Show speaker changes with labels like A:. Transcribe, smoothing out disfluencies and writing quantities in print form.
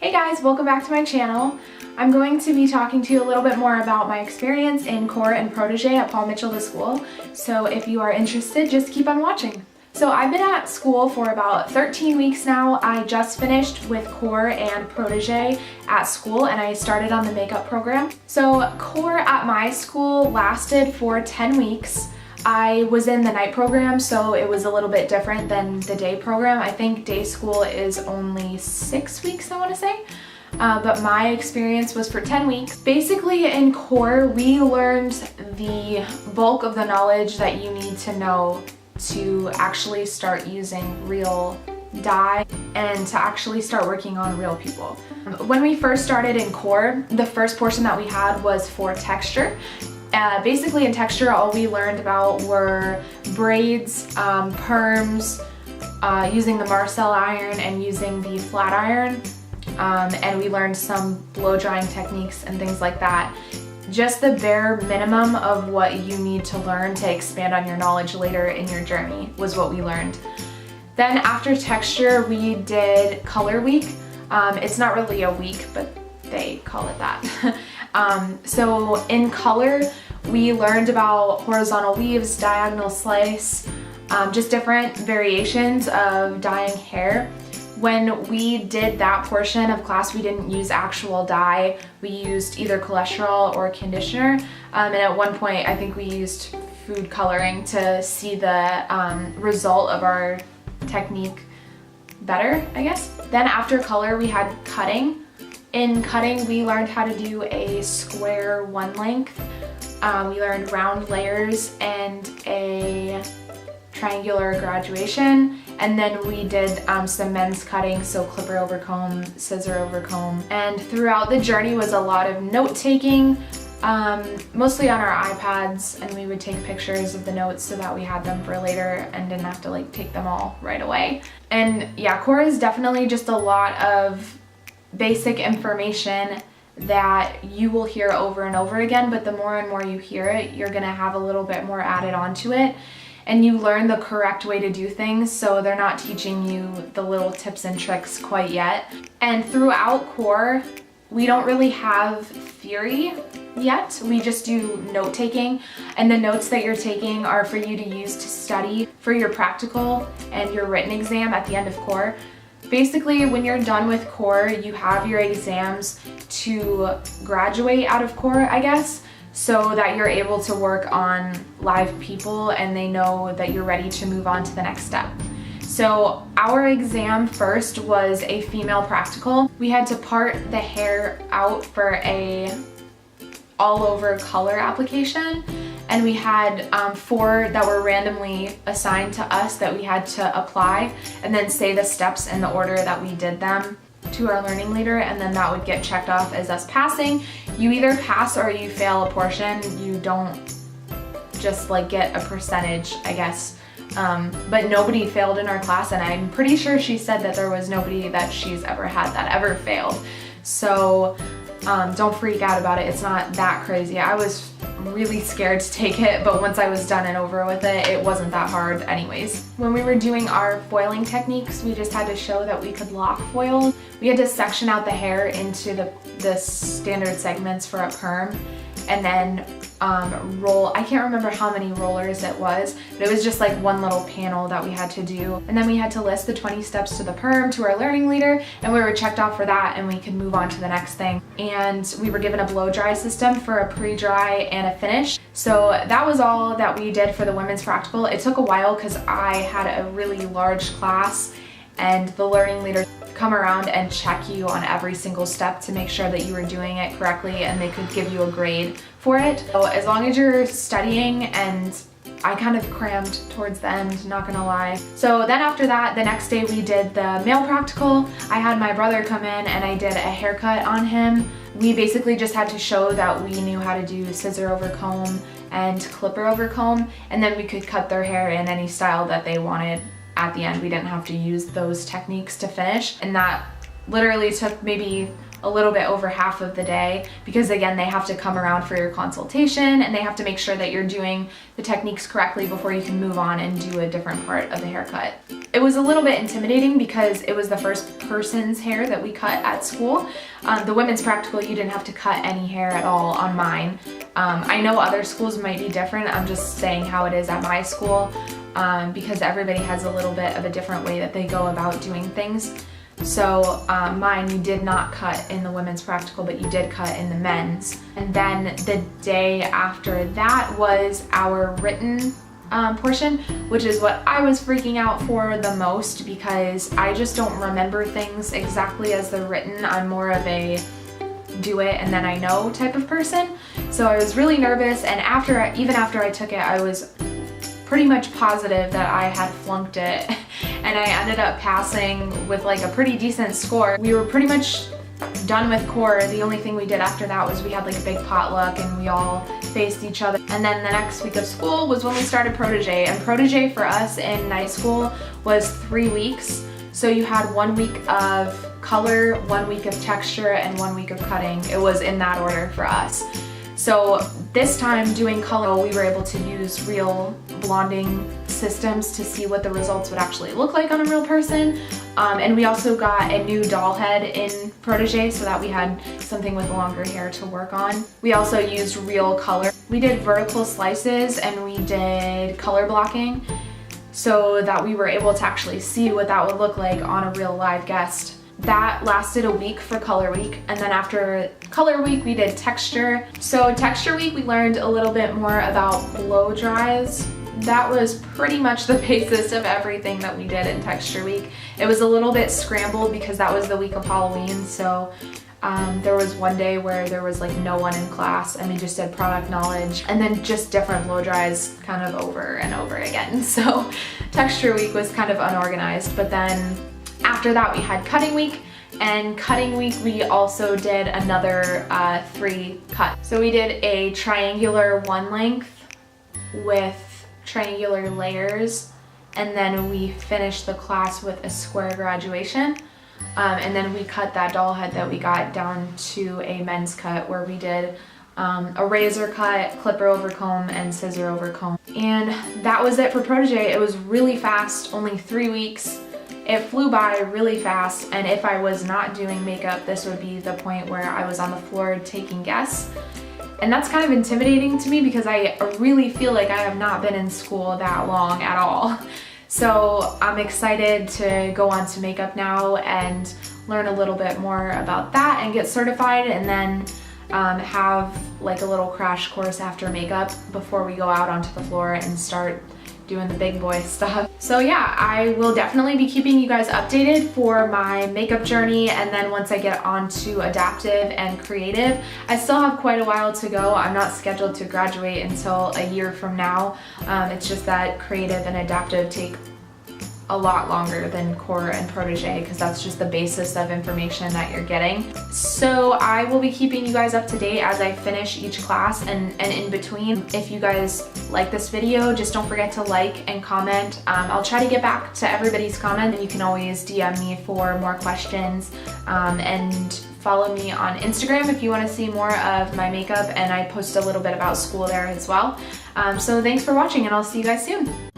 A: Hey guys, welcome back to my channel. I'm going to be talking to you a little bit more about my experience in core and Protege at Paul Mitchell the school. So if you are interested, just keep on watching. So I've been at school for about 13 weeks now. I just finished with core and Protege at school and I started on the makeup program. So core at my school lasted for 10 weeks. I was in the night program, so it was a little bit different than the day program. I think day school is only 6 weeks, I want to say. But my experience was for 10 weeks. Basically in core, we learned the bulk of the knowledge that you need to know to actually start using real dye and to actually start working on real people. When we first started in core, the first portion that we had was for texture. Basically in texture, all we learned about were braids, perms, using the Marcel iron and using the flat iron, and we learned some blow drying techniques and things like that. Just the bare minimum of what you need to learn to expand on your knowledge later in your journey was what we learned. Then after texture, we did color week. It's not really a week, but they call it that. So in color, we learned about horizontal weaves, diagonal slice, just different variations of dyeing hair. When we did that portion of class, we didn't use actual dye. We used either cholesterol or conditioner. And at one point, I think we used food coloring to see the result of our technique better, I guess. Then after color, we had cutting. In cutting, we learned how to do a square one length. We learned round layers and a triangular graduation. And then we did some men's cutting, so clipper over comb, scissor over comb. And throughout the journey was a lot of note taking, mostly on our iPads, and we would take pictures of the notes so that we had them for later and didn't have to like take them all right away. And yeah, core is definitely just a lot of basic information that you will hear over and over again, but the more and more you hear it, you're gonna have a little bit more added onto it, and you learn the correct way to do things, so they're not teaching you the little tips and tricks quite yet. And throughout core, we don't really have theory yet. We just do note taking, and the notes that you're taking are for you to use to study for your practical and your written exam at the end of core. Basically, when you're done with core, you have your exams to graduate out of core, I guess, so that you're able to work on live people and they know that you're ready to move on to the next step. So our exam first was a female practical. We had to part the hair out for a all over color application, and we had 4 that were randomly assigned to us that we had to apply and then say the steps in the order that we did them to our learning leader, and then that would get checked off as us passing. You either pass or you fail a portion. You don't just like get a percentage, I guess. But nobody failed in our class, and I'm pretty sure she said that there was nobody that she's ever had that ever failed. So don't freak out about it. It's not that crazy. I was really scared to take it, but once I was done and over with it, it wasn't that hard anyways. When we were doing our foiling techniques, we just had to show that we could lock foil. We had to section out the hair into the standard segments for a perm, and then roll. I can't remember how many rollers it was, but it was just like one little panel that we had to do. And then we had to list the 20 steps to the perm to our learning leader, and we were checked off for that, and we could move on to the next thing. And we were given a blow dry system for a pre-dry and a finish. So that was all that we did for the women's practical. It took a while because I had a really large class, and the learning leader come around and check you on every single step to make sure that you were doing it correctly, and they could give you a grade for it. So as long as you're studying, and I kind of crammed towards the end, not gonna lie. So then after that, the next day we did the male practical. I had my brother come in and I did a haircut on him. We basically just had to show that we knew how to do scissor over comb and clipper over comb, and then we could cut their hair in any style that they wanted. At the end, we didn't have to use those techniques to finish, and that literally took maybe a little bit over half of the day, because again, they have to come around for your consultation and they have to make sure that you're doing the techniques correctly before you can move on and do a different part of the haircut. It was a little bit intimidating because it was the first person's hair that we cut at school. The women's practical, you didn't have to cut any hair at all on mine. I know other schools might be different. I'm just saying how it is at my school because everybody has a little bit of a different way that they go about doing things. So mine, you did not cut in the women's practical, but you did cut in the men's. And then the day after that was our written portion, which is what I was freaking out for the most because I just don't remember things exactly as they're written. I'm more of a do it and then I know type of person. So I was really nervous, and even after I took it, I was pretty much positive that I had flunked it, and I ended up passing with like a pretty decent score. We were pretty much done with core. The only thing we did after that was we had like a big potluck and we all faced each other. And then the next week of school was when we started Protege, and Protege for us in night school was 3 weeks. So you had 1 week of color, 1 week of texture, and 1 week of cutting. It was in that order for us. So this time doing color, we were able to use real blonding systems to see what the results would actually look like on a real person. And we also got a new doll head in Protege so that we had something with longer hair to work on. We also used real color. We did vertical slices and we did color blocking so that we were able to actually see what that would look like on a real live guest. That lasted a week for color week, and then after color week we did texture. So texture week we learned a little bit more about blow dries. That was pretty much the basis of everything that we did in texture week. It was a little bit scrambled because that was the week of Halloween, so there was one day where there was like no one in class and we just did product knowledge and then just different blow dries kind of over and over again. So texture week was kind of unorganized, but then after that we had cutting week, and cutting week we also did another 3 cuts. So we did a triangular 1 length with triangular layers, and then we finished the class with a square graduation. And then we cut that doll head that we got down to a men's cut where we did a razor cut, clipper over comb, and scissor over comb. And that was it for Protege. It was really fast, only 3 weeks. It flew by really fast, and if I was not doing makeup, this would be the point where I was on the floor taking guests. And that's kind of intimidating to me because I really feel like I have not been in school that long at all. So I'm excited to go on to makeup now and learn a little bit more about that and get certified, and then have like a little crash course after makeup before we go out onto the floor and start doing the big boy stuff. So yeah, I will definitely be keeping you guys updated for my makeup journey, and then once I get on to adaptive and creative. I still have quite a while to go. I'm not scheduled to graduate until a year from now. It's just that creative and adaptive take a lot longer than core and Protege because that's just the basis of information that you're getting. So I will be keeping you guys up to date as I finish each class and in between. If you guys like this video, just don't forget to like and comment. I'll try to get back to everybody's comment, and you can always DM me for more questions, and follow me on Instagram if you want to see more of my makeup, and I post a little bit about school there as well. So thanks for watching, and I'll see you guys soon.